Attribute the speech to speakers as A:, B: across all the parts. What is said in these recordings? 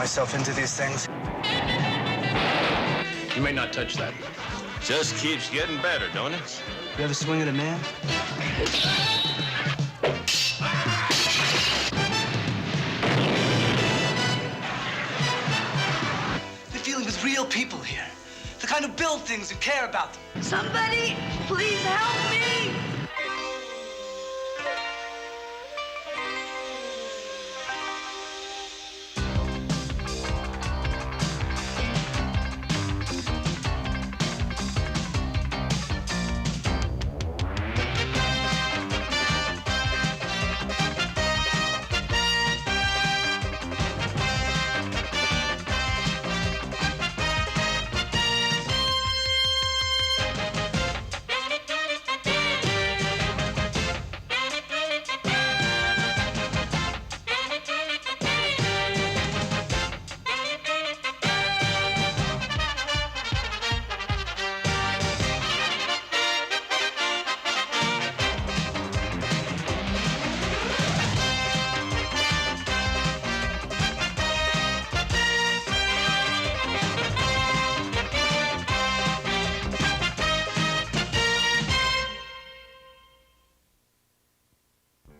A: myself into these things.
B: You may not touch that.
C: Just keeps getting better, don't it?
A: You ever swing at a man? We're dealing with real people here. The kind who build things and care about them.
D: Somebody, please help me!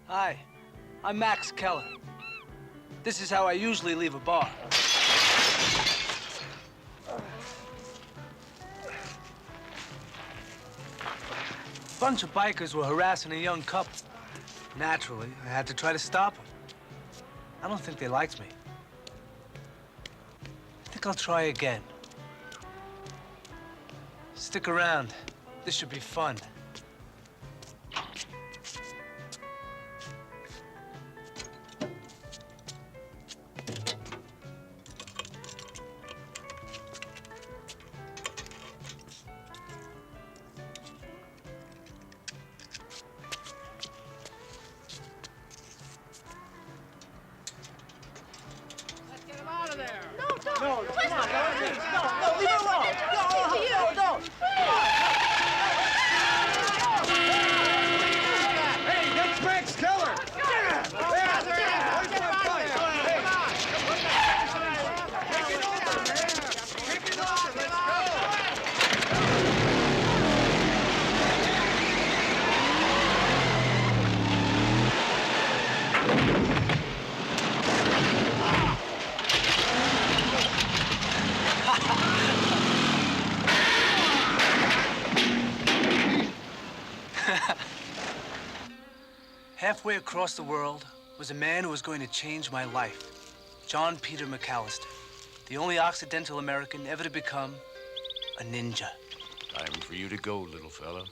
A: Hi, I'm Max Keller. This is how I usually leave a bar. A bunch of bikers were harassing a young couple. Naturally, I had to try to stop them. I don't think they liked me. I think I'll try again. Stick around. This should be fun. Halfway across the world was a man who was going to change my life. John Peter McAllister, the only Occidental American ever to become a ninja.
C: Time for you to go, little fella.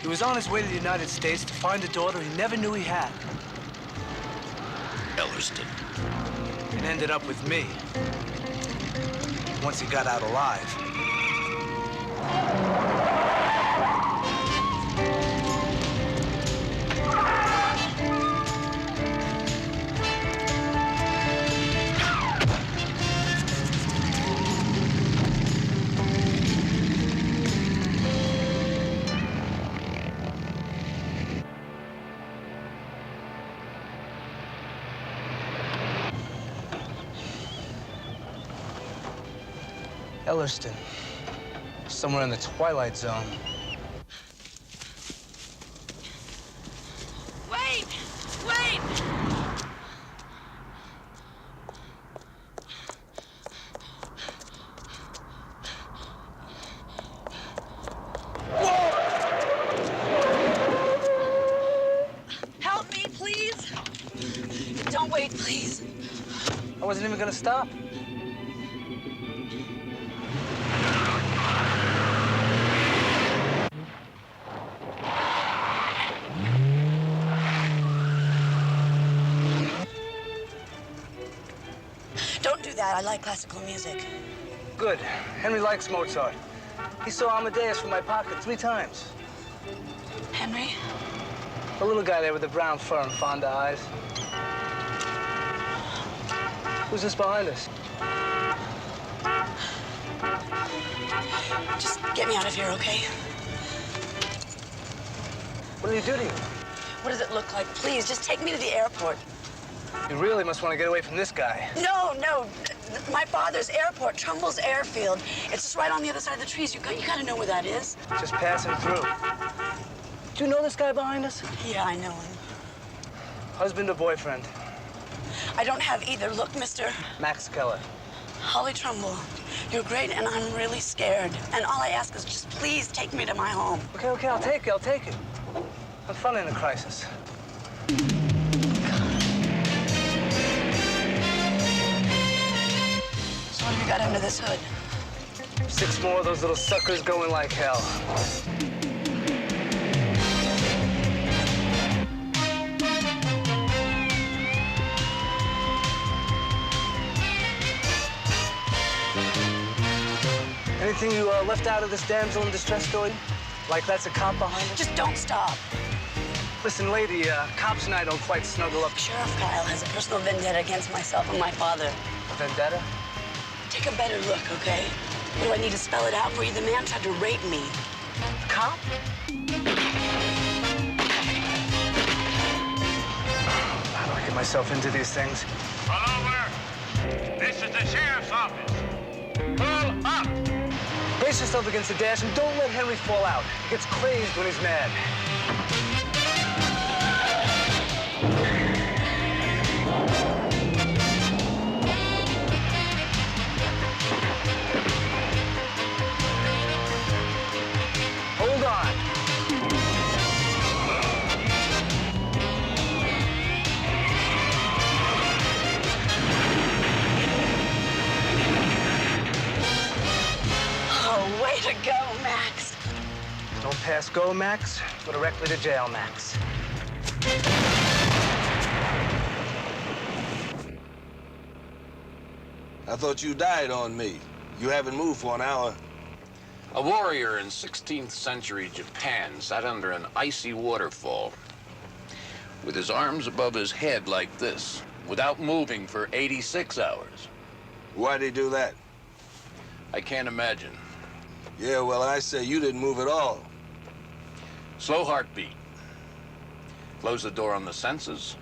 A: He was on his way to the United States to find a daughter he never knew he had.
C: Ellerston.
A: And ended up with me. Once he got out alive. Ellerston. Somewhere in the Twilight Zone.
D: Wait! Wait! Help me, please! Don't wait, please.
A: I wasn't even gonna stop.
D: Don't do that. I like classical music.
A: Good. Henry likes Mozart. He saw Amadeus from my pocket 3 times.
D: Henry?
A: The little guy there with the brown fur and Fonda eyes. Who's this behind us?
D: Just get me out of here, okay?
A: What did he do to you?
D: What does it look like? Please, just take me to the airport.
A: You really must want to get away from this guy.
D: No, no. My father's airport, Trumbull's airfield. It's just right on the other side of the trees. You gotta know where that is.
A: Just passing through. Do you know this guy behind us?
D: Yeah, I know him.
A: Husband or boyfriend?
D: I don't have either. Look, Mr.
A: Max Keller.
D: Holly Trumbull, you're great, and I'm really scared. And all I ask is just please take me to my home.
A: Okay, I'll take it. I'm fun in a crisis.
D: So what have you got under this hood?
A: 6 more of those little suckers going like hell. Anything you left out of this damsel in distress story? Like that's a cop behind us?
D: Just don't stop.
A: Listen, lady, cops and I don't quite snuggle up.
D: Sheriff Kyle has a personal vendetta against myself and my father.
A: A vendetta?
D: Take a better look, okay? Do I need to spell it out for you? The man tried to rape me.
A: A cop? How do I get myself into these things?
B: Pull over. This is the sheriff's office. Pull up.
A: Brace yourself against the dash and don't let Henry fall out. He gets crazed when he's mad. Hold on.
D: Oh, way to go, Max.
A: Don't pass go, Max. Go directly to jail, Max.
E: I thought you died on me. You haven't moved for an hour.
C: A warrior in 16th century Japan sat under an icy waterfall with his arms above his head like this, without moving for 86 hours.
E: Why'd he do that?
C: I can't imagine.
E: Yeah, well, I say you didn't move at all.
C: Slow heartbeat. Close the door on the senses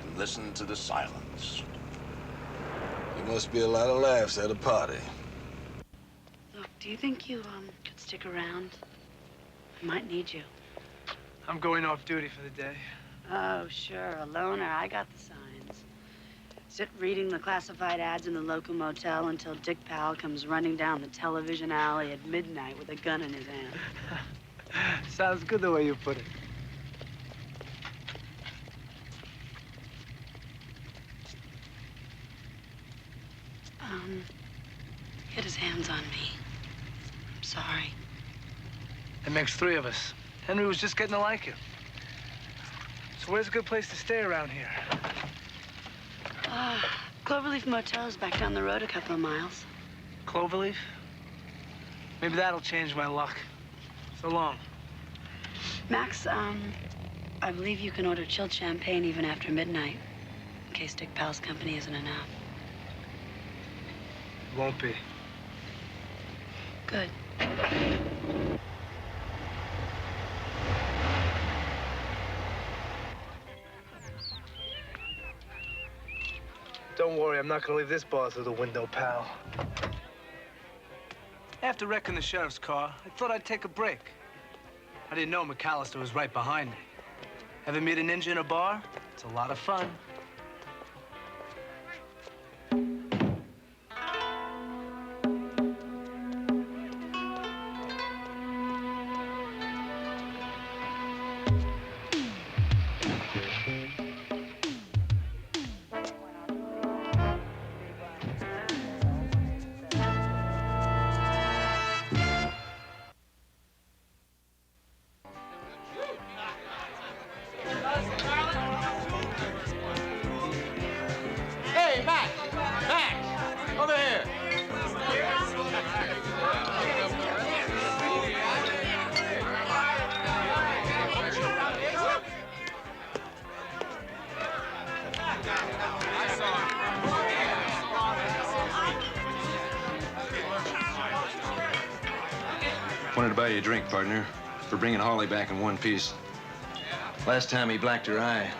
C: and listen to the silence.
E: There must be a lot of laughs at a party.
F: Look, do you think you, could stick around? I might need you.
A: I'm going off duty for the day.
F: Oh, sure, a loner. I got the signs. Sit reading the classified ads in the local motel until Dick Powell comes running down the television alley at midnight with a gun in his hand.
A: Sounds good the way you put it.
F: Get his hands on me. I'm sorry.
A: That makes 3 of us. Henry was just getting to like you. So where's a good place to stay around here?
F: Cloverleaf Motel's back down the road a couple of miles.
A: Cloverleaf? Maybe that'll change my luck. So long.
F: Max, I believe you can order chilled champagne even after midnight, in case Dick Powell's company isn't enough.
A: Won't be.
F: Good.
A: Don't worry, I'm not gonna leave this bar through the window, pal. After wrecking the sheriff's car, I thought I'd take a break. I didn't know McAllister was right behind me. Ever meet a ninja in a bar? It's a lot of fun.
G: Hey, Max! Max! Over here!
H: Wanted to buy you a drink, partner, for bringing Holly back in one piece. Last time he blacked her eye.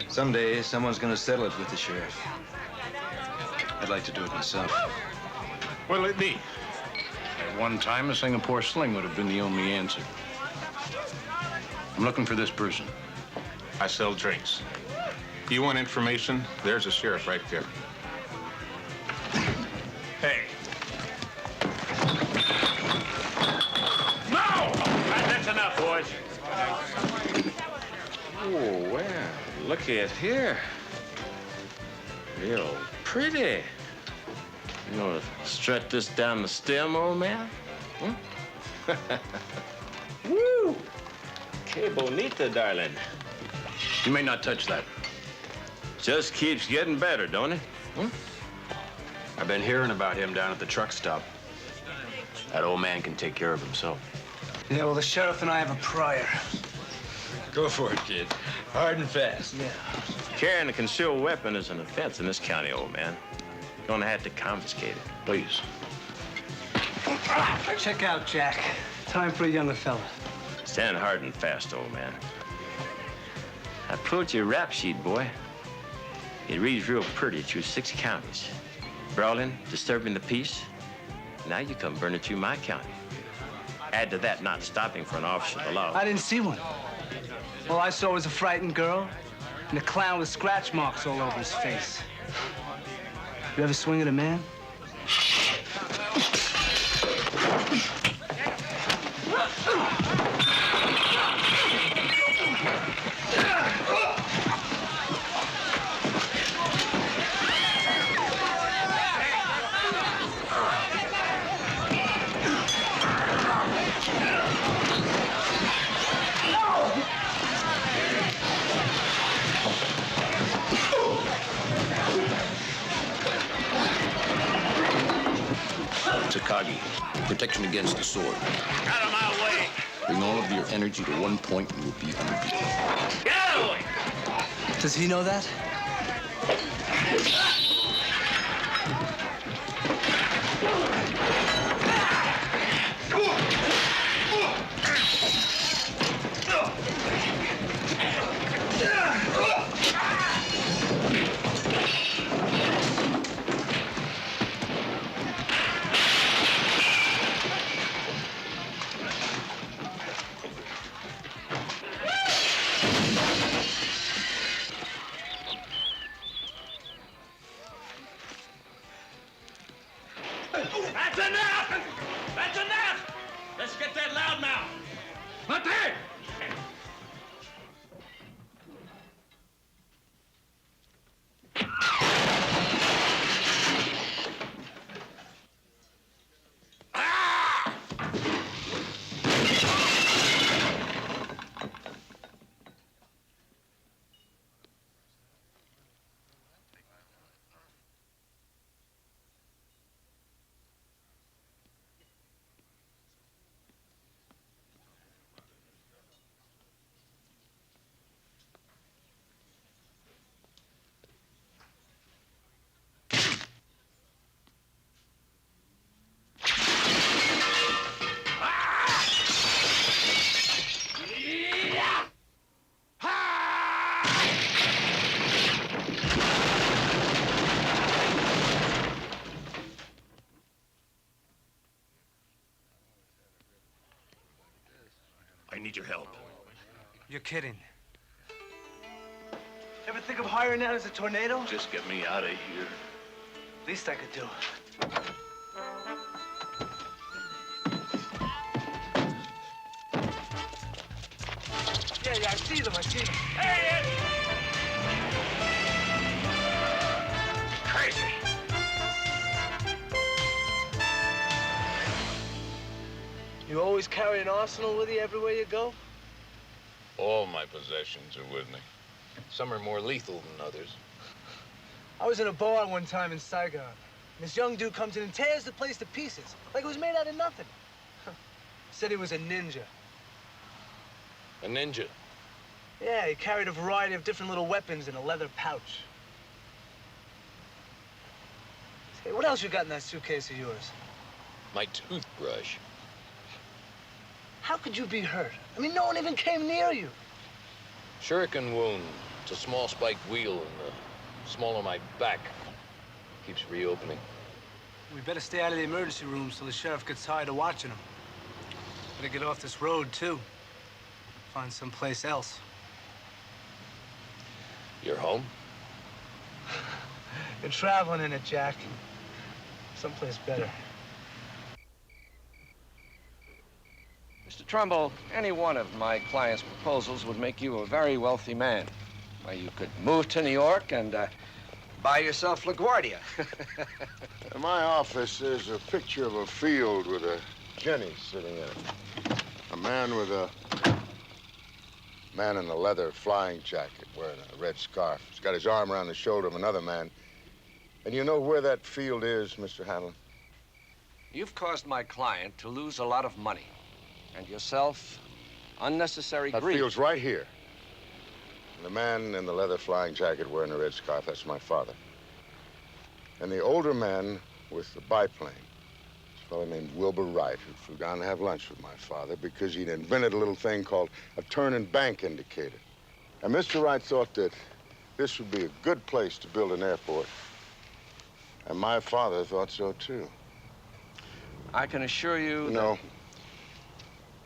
H: Someday, someone's gonna settle it with the sheriff. I'd like to do it myself.
C: What'll it be? At one time, a Singapore sling would have been the only answer. I'm looking for this person.
B: I sell drinks. You want information? There's a sheriff right there. Hey. No! That's enough, boys.
G: Oh, well, look at here. Real pretty. You gonna strut this down the stem, old man? Hmm? Woo! Que bonita, darling.
C: You may not touch that.
G: Just keeps getting better, don't it? Hmm?
H: I've been hearing about him down at the truck stop. That old man can take care of himself.
A: Yeah, well, the sheriff and I have a prior.
H: Go for it, kid. Hard and fast.
A: Yeah.
G: Carrying a concealed weapon is an offense in this county, old man. You're gonna have to confiscate it.
C: Please.
A: Check out Jack. Time for a younger fella.
G: Stand hard and fast, old man. I pulled your rap sheet, boy. It reads real pretty through 6 counties. Brawling, disturbing the peace. Now you come burning through my county. Add to that not stopping for an officer of the law.
A: I didn't see one. All I saw was a frightened girl and a clown with scratch marks all over his face. You ever swing at a man?
C: Takagi, protection against the sword.
B: Out of my way!
C: Bring all of your energy to one point and you'll be unbeaten.
B: Get out of the way!
A: Does he know that?
B: That's enough! That's enough! Let's get that loudmouth! Let there!
A: You're kidding. Ever think of hiring out as a tornado?
B: Just get me out of here.
A: Least I could do. Yeah, I see them.
B: Hey, Ed! Crazy.
A: You always carry an arsenal with you everywhere you go?
C: All my possessions are with me. Some are more lethal than others.
A: I was in a bar one time in Saigon. This young dude comes in and tears the place to pieces, like it was made out of nothing. Said he was a ninja.
C: A ninja?
A: Yeah, he carried a variety of different little weapons in a leather pouch. Hey, what else you got in that suitcase of yours?
C: My toothbrush.
A: How could you be hurt? I mean, no one even came near you.
C: Shuriken wound. It's a small spiked wheel in the small of my back. Keeps reopening.
A: We better stay out of the emergency rooms till the sheriff gets tired of watching them. Better get off this road, too. Find someplace else.
C: You're home?
A: You're traveling in it, Jack. Someplace better.
I: Mr. Trumbull, any one of my client's proposals would make you a very wealthy man. Why, you could move to New York and buy yourself LaGuardia.
E: In my office, there's a picture of a field with a Jenny sitting in it. A man in a leather flying jacket wearing a red scarf. He's got his arm around the shoulder of another man. And you know where that field is, Mr. Hanlon?
I: You've caused my client to lose a lot of money. And yourself, unnecessary grief.
E: That field's right here. And the man in the leather flying jacket wearing the red scarf, that's my father. And the older man with the biplane, this fellow named Wilbur Wright, who flew down to have lunch with my father because he'd invented a little thing called a turn and bank indicator. And Mr. Wright thought that this would be a good place to build an airport. And my father thought so, too.
I: I can assure you that...
E: No.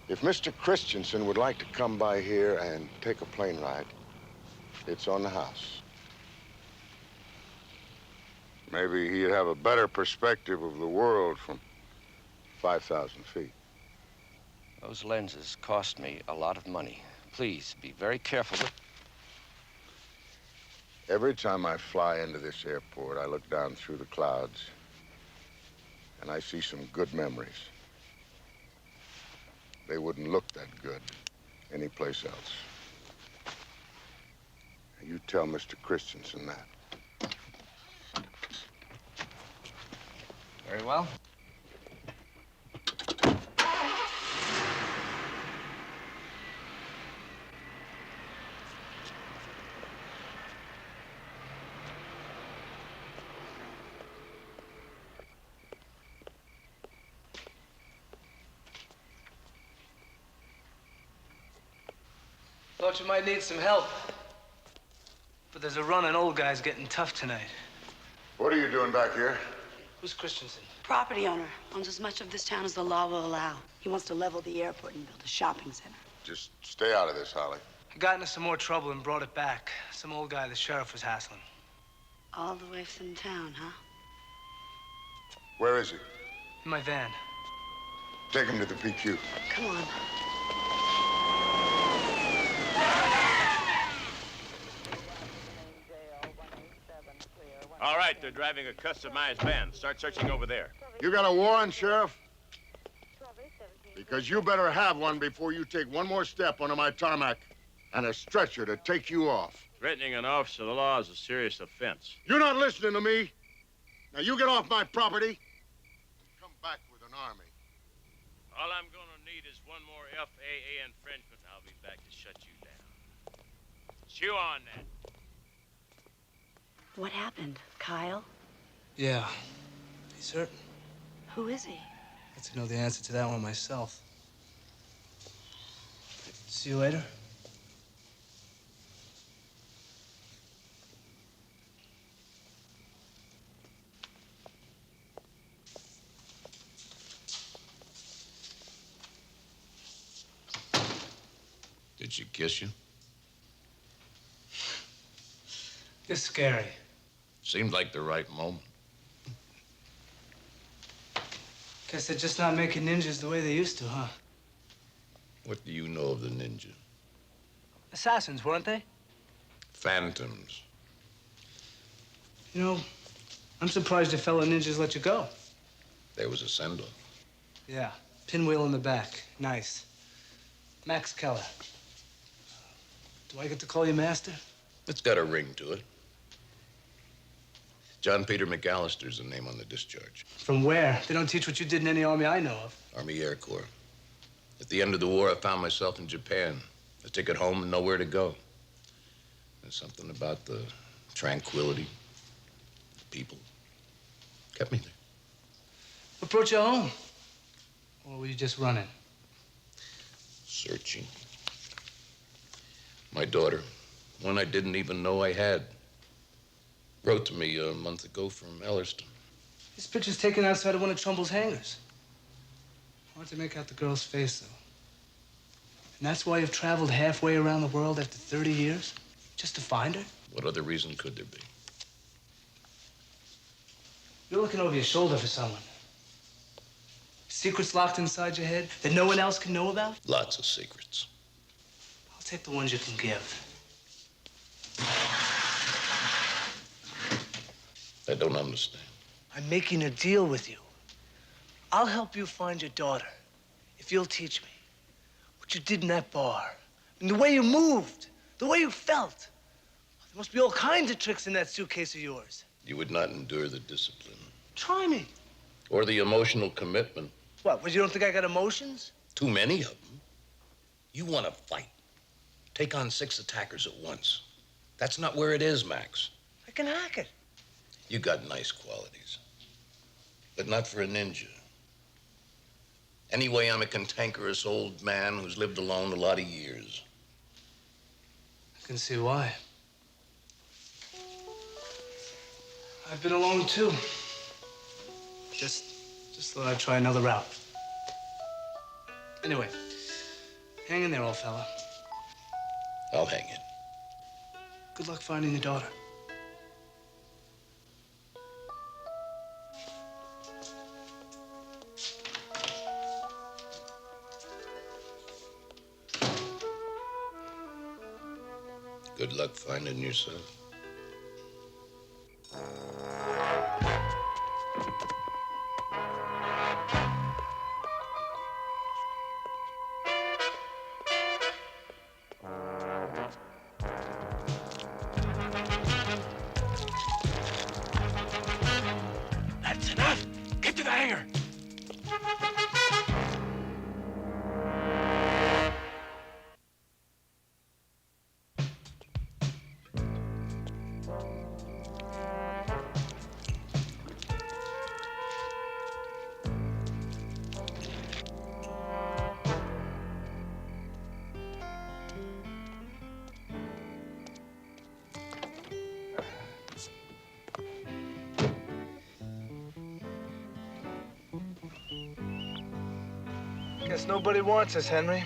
E: If Mr. Christensen would like to come by here and take a plane ride, it's on the house. Maybe he'd have a better perspective of the world from 5,000 feet.
I: Those lenses cost me a lot of money. Please, be very careful with...
E: Every time I fly into this airport, I look down through the clouds, and I see some good memories. They wouldn't look that good anyplace else. You tell Mr. Christensen that.
I: Very well.
A: Thought you might need some help. But there's a run on old guys getting tough tonight.
E: What are you doing back here?
A: Who's Christensen?
D: Property owner. Owns as much of this town as the law will allow. He wants to level the airport and build a shopping center.
E: Just stay out of this, Holly.
A: I got into some more trouble and brought it back. Some old guy the sheriff was hassling.
D: All the way from town, huh?
E: Where is he?
A: In my van.
E: Take him to the PQ.
D: Come on.
B: All right, they're driving a customized van. Start searching over there.
E: You got a warrant, Sheriff? Because you better have one before you take one more step onto my tarmac and a stretcher to take you off.
B: Threatening an officer of the law is a serious offense.
E: You're not listening to me. Now you get off my property and come back with an army.
B: All I'm gonna need is one more FAA infringement. I'll be back to shut you down. Chew on that.
D: What happened? Kyle?
A: Yeah. He's hurt.
D: Who is he?
A: I'd like to know the answer to that one myself. See you later.
C: Did she kiss you?
A: You're scary.
C: Seemed like the right moment.
A: Guess they're just not making ninjas the way they used to, huh?
C: What do you know of the ninja?
A: Assassins, weren't they?
C: Phantoms.
A: You know, I'm surprised your fellow ninjas let you go.
C: There was a send-off.
A: Yeah, pinwheel in the back. Nice. Max Keller. Do I get to call you master?
C: It's got a ring to it. John Peter McAllister's the name on the discharge.
A: From where? They don't teach what you did in any army I know of.
C: Army Air Corps. At the end of the war, I found myself in Japan. A ticket home and nowhere to go. There's something about the tranquility, the people, kept me there.
A: What brought you home? Or were you just running?
C: Searching. My daughter, one I didn't even know I had, wrote to me a month ago from Ellerston.
A: This picture's taken outside of one of Trumbull's hangars. Hard to make out the girl's face, though. And that's why you've traveled halfway around the world after 30 years? Just to find her?
C: What other reason could there be?
A: You're looking over your shoulder for someone. Secrets locked inside your head that no one else can know about?
C: Lots of secrets.
A: I'll take the ones you can give.
C: I don't understand.
A: I'm making a deal with you. I'll help you find your daughter if you'll teach me what you did in that bar. And the way you moved, the way you felt. There must be all kinds of tricks in that suitcase of yours.
C: You would not endure the discipline.
A: Try me.
C: Or the emotional commitment.
A: What, you don't think I got emotions?
C: Too many of them. You want to fight. Take on 6 attackers at once. That's not where it is, Max.
A: I can hack it.
C: You got nice qualities. But not for a ninja. Anyway, I'm a cantankerous old man who's lived alone a lot of years.
A: I can see why. I've been alone, too. Just thought I'd try another route. Anyway, hang in there, old fella.
C: I'll hang in.
A: Good luck finding your daughter.
C: Good luck finding yourself.
B: That's enough. Get to the hangar.
A: Guess nobody wants us, Henry.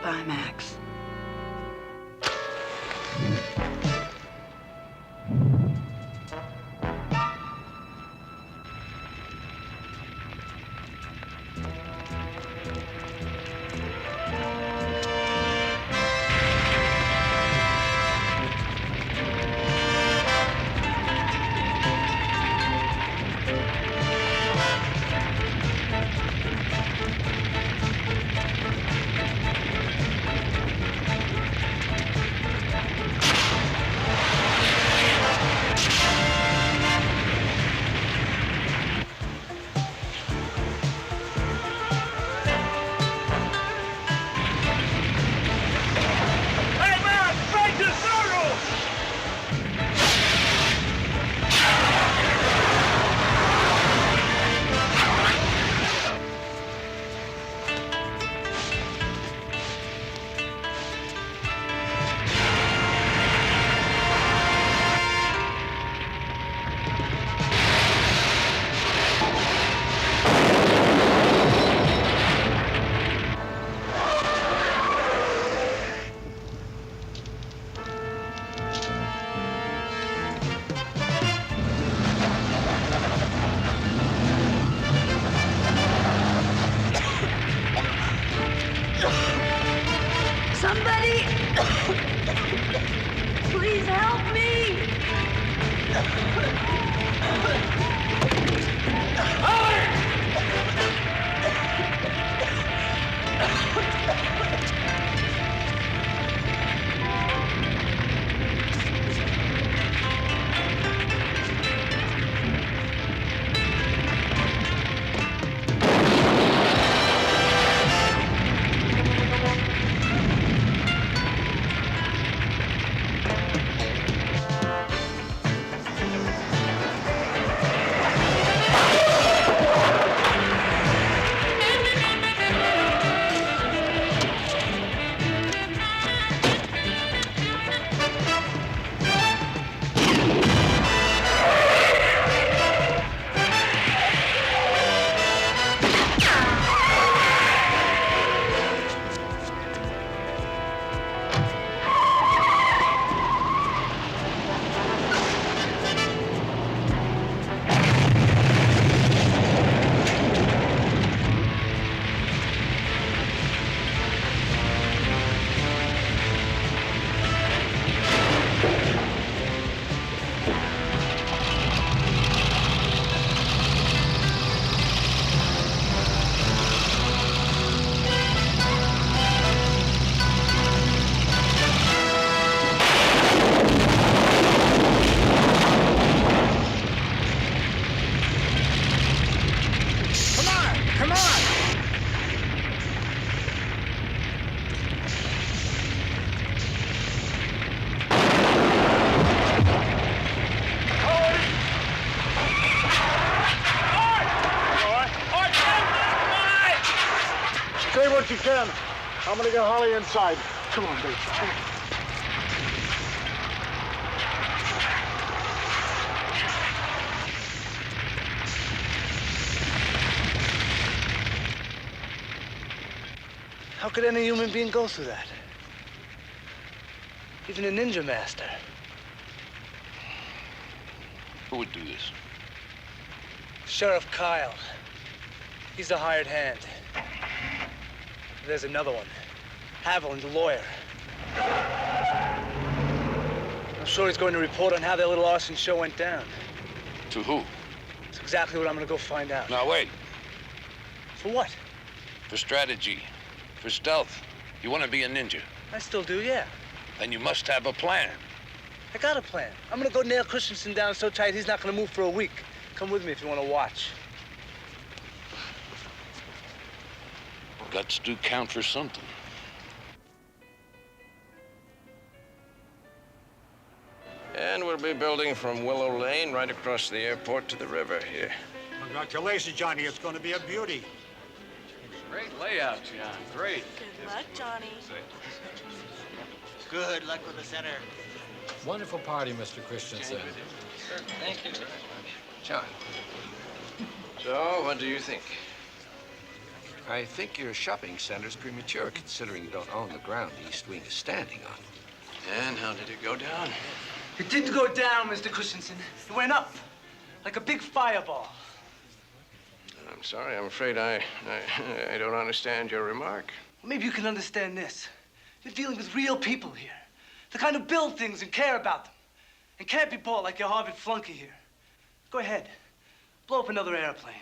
F: Bye, Max.
E: What you can. I'm gonna get Holly inside. Come on, baby. Come on.
A: How could any human being go through that? Even a ninja master.
C: Who would do this?
A: Sheriff Kyle. He's the hired hand. There's another one. Haviland, the lawyer. I'm sure he's going to report on how their little arson show went down.
C: To who?
A: That's exactly what I'm going to go find out.
C: Now, wait.
A: For what?
C: For strategy. For stealth. You want to be a ninja.
A: I still do, yeah.
C: Then you must have a plan.
A: I got a plan. I'm going to go nail Christensen down so tight he's not going to move for a week. Come with me if you want to watch.
C: Guts do count for something.
I: And we'll be building from Willow Lane right across the airport to the river here.
J: Congratulations, Johnny. It's going to be a beauty.
K: Great layout, John. Great.
L: Good luck, Johnny.
J: Good luck with the center.
K: Wonderful party, Mr. Christensen.
I: Thank you. John. So, what do you think? I think your shopping center's premature, considering you don't own the ground the East Wing is standing on. And how did it go down?
A: It didn't go down, Mr. Christensen. It went up, like a big fireball.
I: I'm sorry. I'm afraid I don't understand your remark.
A: Well, maybe you can understand this. You're dealing with real people here. The kind who build things and care about them. And can't be bought like your Harvard flunky here. Go ahead. Blow up another airplane.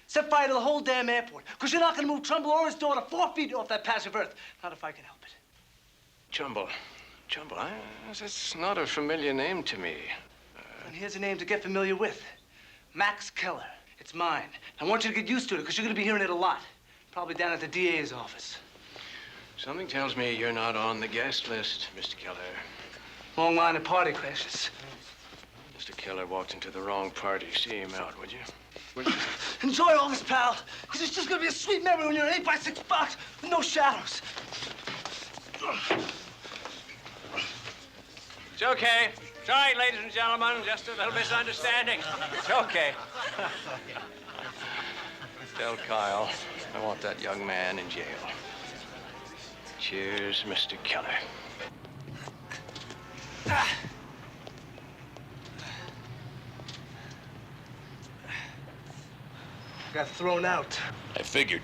A: Set fire to the whole damn airport. Because you're not going to move Trumbull or his daughter 4 feet off that patch of earth. Not if I can help it.
I: Trumbull. That's not a familiar name to me.
A: And here's a name to get familiar with. Max Keller. It's mine. I want you to get used to it because you're going to be hearing it a lot. Probably down at the DA's office.
I: Something tells me you're not on the guest list, Mr. Keller.
A: Long line of party crashes.
I: Mr. Keller walked into the wrong party. See him out, would you?
A: Enjoy all this, pal, because it's just going to be a sweet memory when you're in an 8x6 box with no shadows.
B: It's okay. Sorry, ladies and gentlemen, just a little misunderstanding. It's okay.
I: Tell Kyle I want that young man in jail. Cheers, Mr. Keller.
A: Got thrown out.
C: I figured.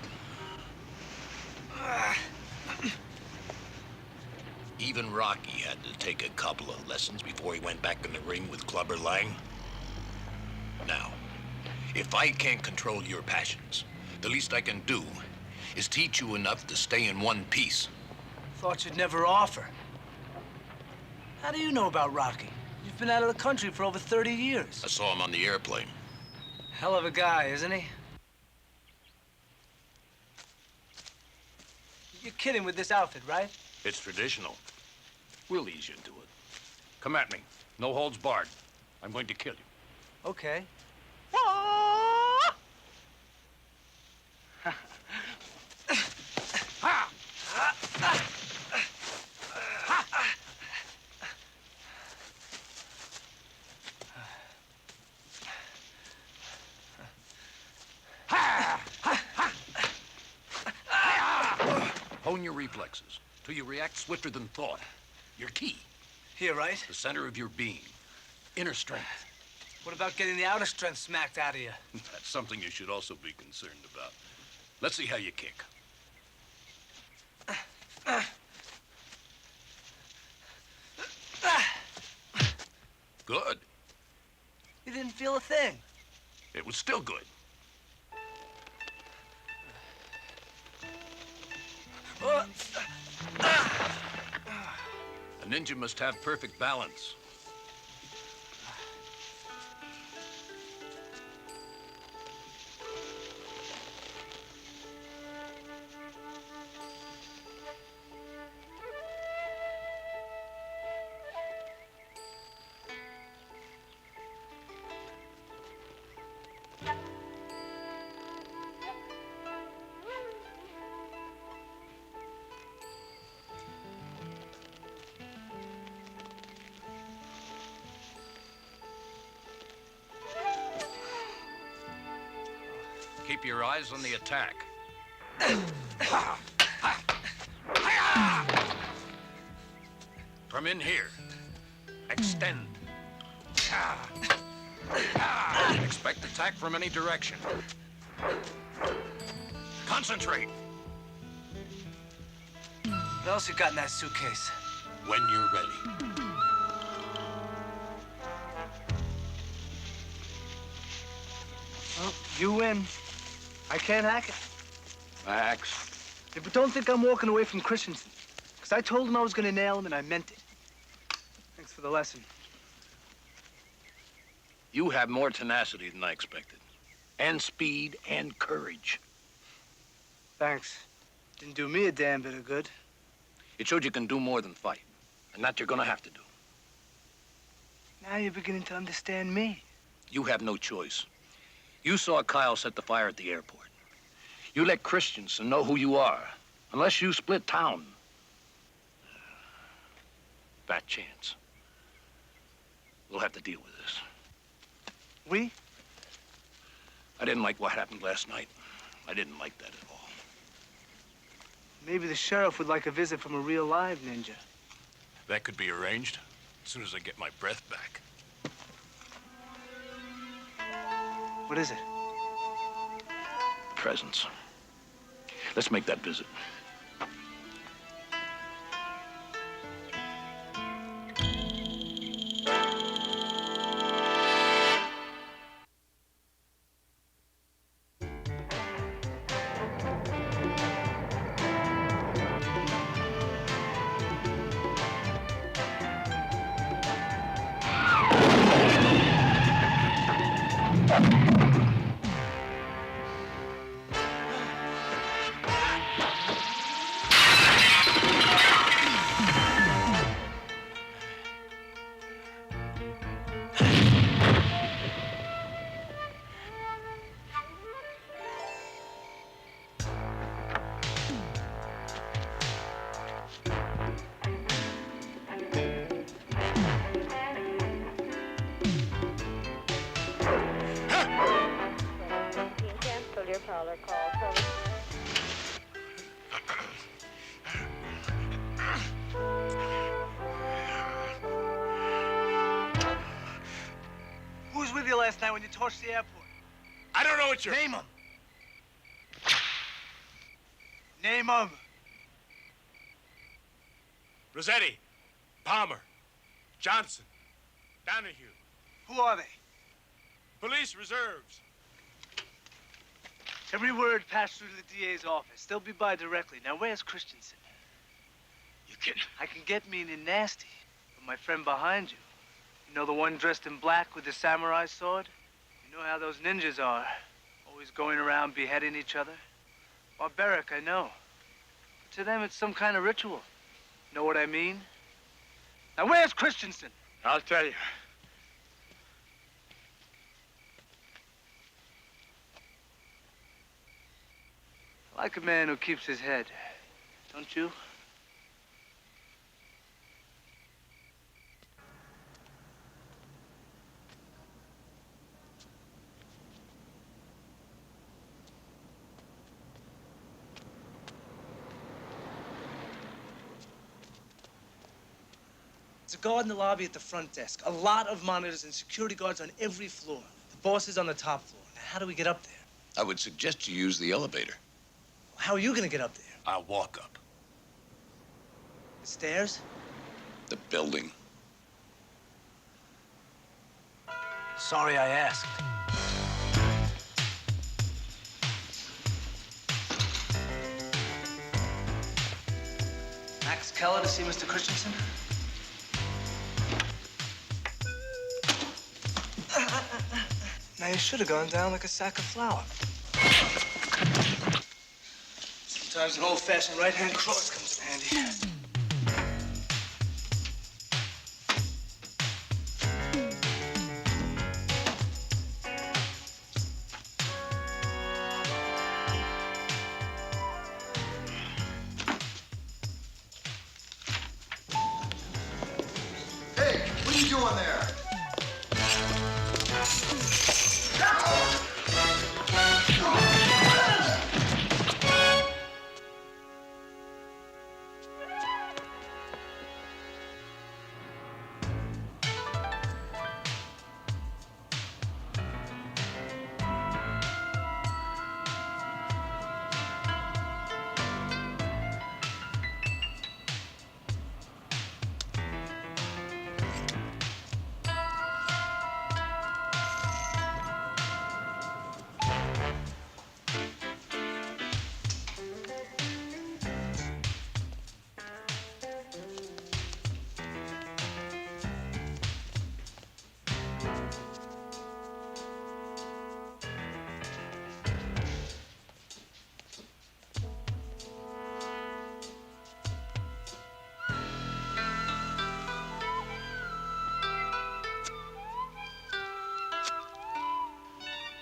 M: Even Rocky had to take a couple of lessons before he went back in the ring with Clubber Lang.
C: If I can't control your passions, the least I can do is teach you enough to stay in one piece.
A: Thought you'd never offer. How do you know about Rocky? You've been out of the country for over 30 years.
C: I saw him on the airplane.
A: Hell of a guy, isn't he? You're kidding with this outfit, right?
C: It's traditional. We'll ease you into it. Come at me. No holds barred. I'm going to kill you.
A: Okay.
C: Hone your reflexes till you react swifter than thought. Your key.
A: Here, right?
C: The center of your being. Inner strength.
A: What about getting the outer strength smacked out of you?
C: That's something you should also be concerned about. Let's see how you kick. Good.
A: You didn't feel a thing.
C: It was still good. A ninja must have perfect balance. Keep your eyes on the attack. From in here. Extend. Expect attack from any direction. Concentrate.
A: What else you got in that suitcase?
C: When you're ready.
A: Well, you win. I can't hack it.
C: Max.
A: Yeah, but don't think I'm walking away from Christensen. Because I told him I was going to nail him, and I meant it. Thanks for the lesson.
C: You have more tenacity than I expected. And speed and courage.
A: Thanks. Didn't do me a damn bit of good.
C: It showed you can do more than fight. And that you're gonna have to do.
A: Now you're beginning to understand me.
C: You have no choice. You saw Kyle set the fire at the airport. You let Christensen know who you are. Unless you split town. Fat chance. We'll have to deal with this.
A: We?
C: I didn't like what happened last night. I didn't like that at all.
A: Maybe the sheriff would like a visit from a real live ninja.
C: That could be arranged as soon as I get my breath back.
A: What is it?
C: Presents. Let's make that visit.
A: Who was with you last night when you torched the airport?
B: I don't know what you're...
A: Name them. Name them.
B: Rossetti, Palmer, Johnson, Donahue.
A: Who are they?
B: Police reserves.
A: Every word passed through to the DA's office. They'll be by directly. Now, where's Christensen?
B: You kidding?
A: I can get mean and nasty, but my friend behind you, you know the one dressed in black with the samurai sword? You know how those ninjas are, always going around beheading each other? Barbaric, I know. But to them, it's some kind of ritual. Know what I mean? Now, where's Christensen?
B: I'll tell you.
A: I like a man who keeps his head. Don't you? There's a guard in the lobby at the front desk. A lot of monitors and security guards on every floor. The boss is on the top floor. Now, how do we get up there?
C: I would suggest you use the elevator.
A: How are you gonna get up there?
C: I'll walk up.
A: The stairs?
C: The building.
A: Sorry I asked. Max Keller to see Mr. Christensen? Now, you should have gone down like a sack of flour. Sometimes an old-fashioned right-hand cross comes in handy.
E: Hey, what are you doing there?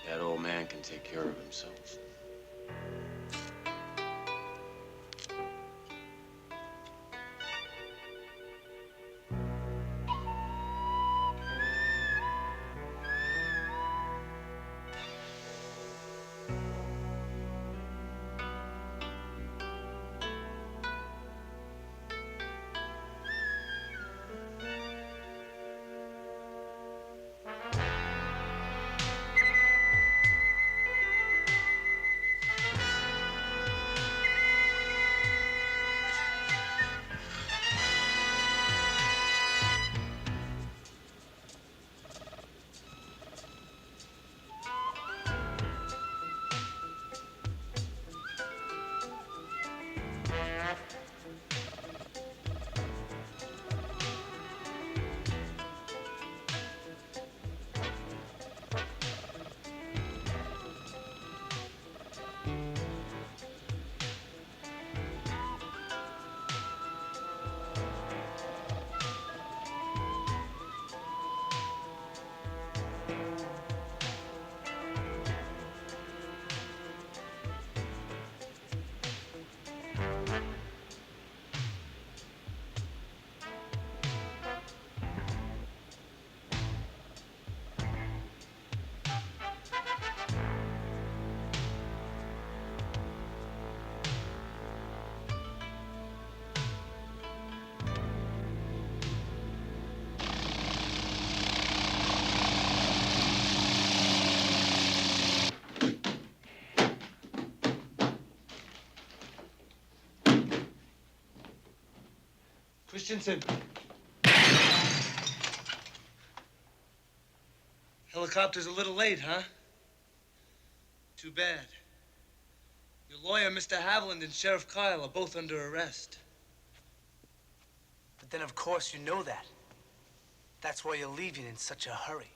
C: That old man can take care of himself.
A: Christensen. Helicopter's a little late, huh? Too bad. Your lawyer, Mr. Haviland, and Sheriff Kyle are both under arrest. But then, of course, you know that. That's why you're leaving in such a hurry.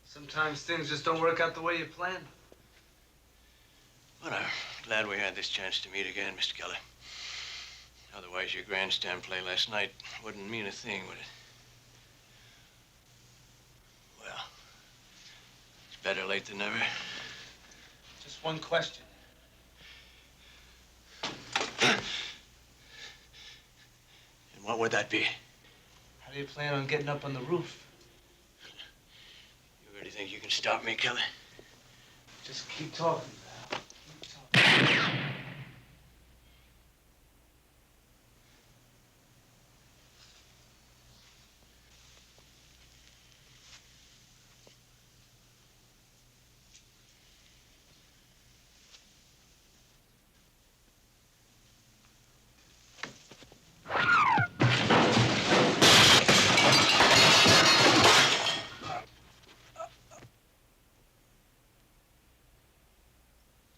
A: Sometimes things just don't work out the way you planned.
G: Well, I'm glad we had this chance to meet again, Mr. Keller. Otherwise, your grandstand play last night wouldn't mean a thing, would it? Well, it's better late than never.
A: Just one question.
G: And what would that be?
A: How do you plan on getting up on the roof?
G: You really think you can stop me, Keller?
A: Just keep talking, pal.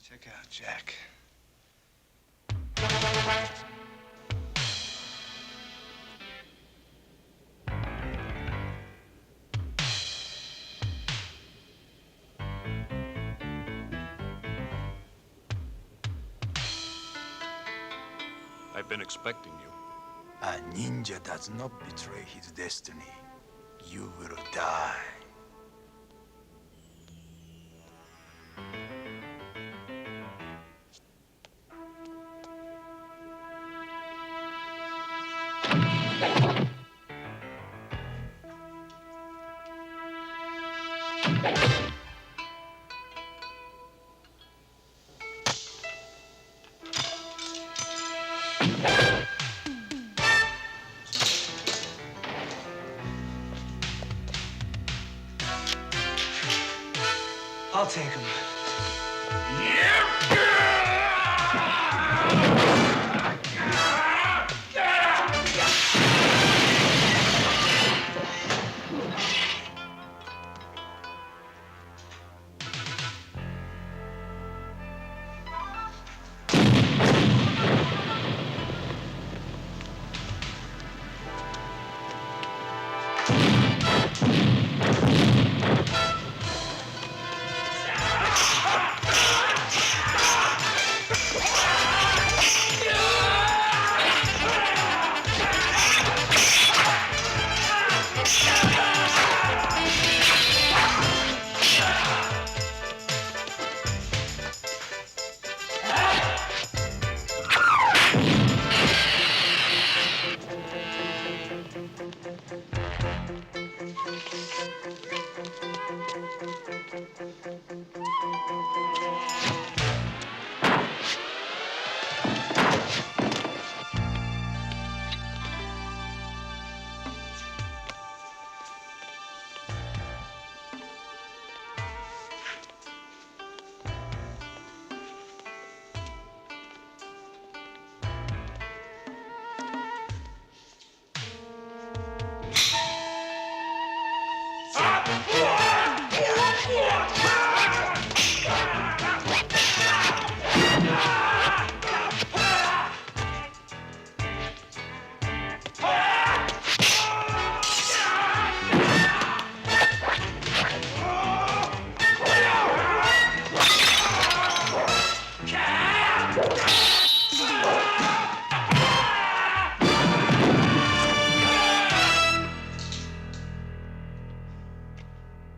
A: Check out Jack.
L: I've been expecting you.
M: A ninja does not betray his destiny. You will die.
A: I'll take him.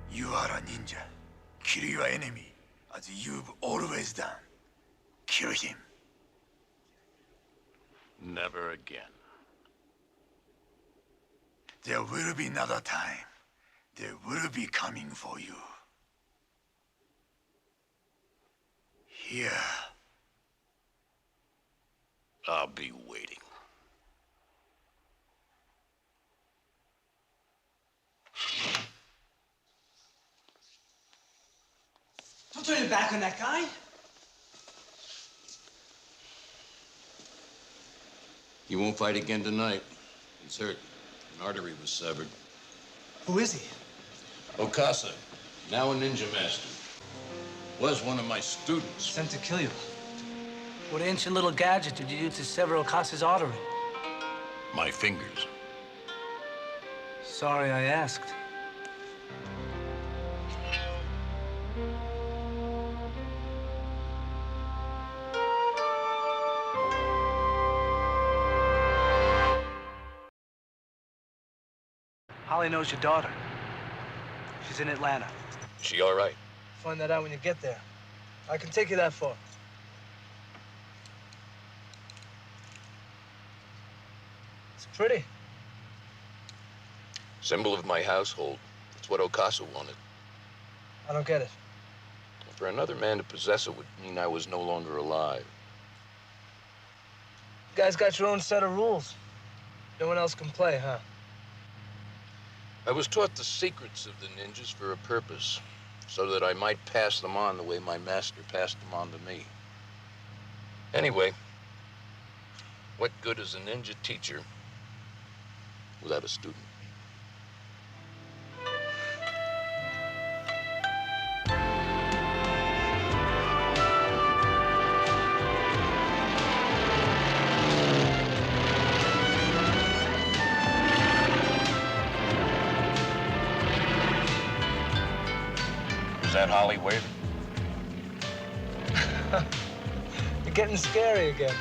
M: You are a ninja. Kill your enemy, as you've always done. Kill him.
L: Never again.
M: There will be another time. They will be coming for you. Here.
L: I'll be waiting.
A: Don't turn your back on that guy.
G: You won't fight again tonight. He's hurt. An artery was severed.
A: Who is he?
C: Okasa, now a ninja master. Was one of my students.
A: Sent to kill you. What ancient little gadget did you use to sever Okasa's artery?
L: My fingers.
A: Sorry I asked. Holly knows your daughter. She's in Atlanta.
C: She all right?
A: Find that out when you get there. I can take you that far. It's pretty.
C: Symbol of my household. It's what Okasa wanted.
A: I don't get it.
C: For another man to possess it would mean I was no longer alive.
A: You guys got your own set of rules. No one else can play, huh?
C: I was taught the secrets of the ninjas for a purpose, so that I might pass them on the way my master passed them on to me. Anyway, what good is a ninja teacher without a student?
L: Is that Holly waving?
A: You're getting scary again.